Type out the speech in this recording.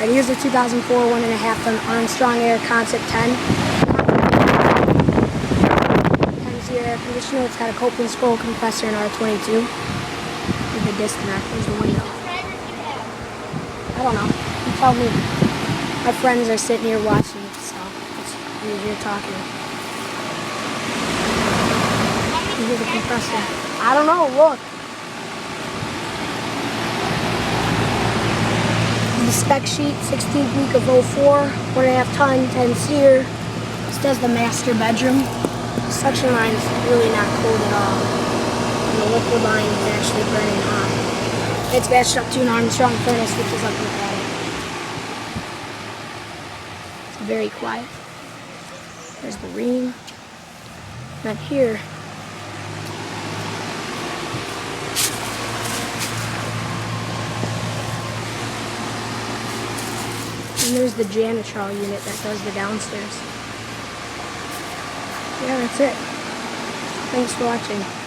Alright, here's the 2004 1.5 ton Armstrong Air Concept 10. 10 SEER Air Conditioner. It's got a Copeland Scroll compressor and R22. With the disconnect. There's the window. I don't know. You tell me. My friends are sitting here watching it, so you're here talking. You hear the compressor. I don't know, look. The spec sheet, 16th week of 04, 1.5 ton, 10 SEER. This does the master bedroom. The suction line is really not cold at all. And the liquid line is actually burning hot. It's matched up to an Armstrong furnace, which is up in the attic. It's very quiet. There's the ream. Then here, and there's the janitorial unit that does the downstairs. Yeah, that's it. Thanks for watching.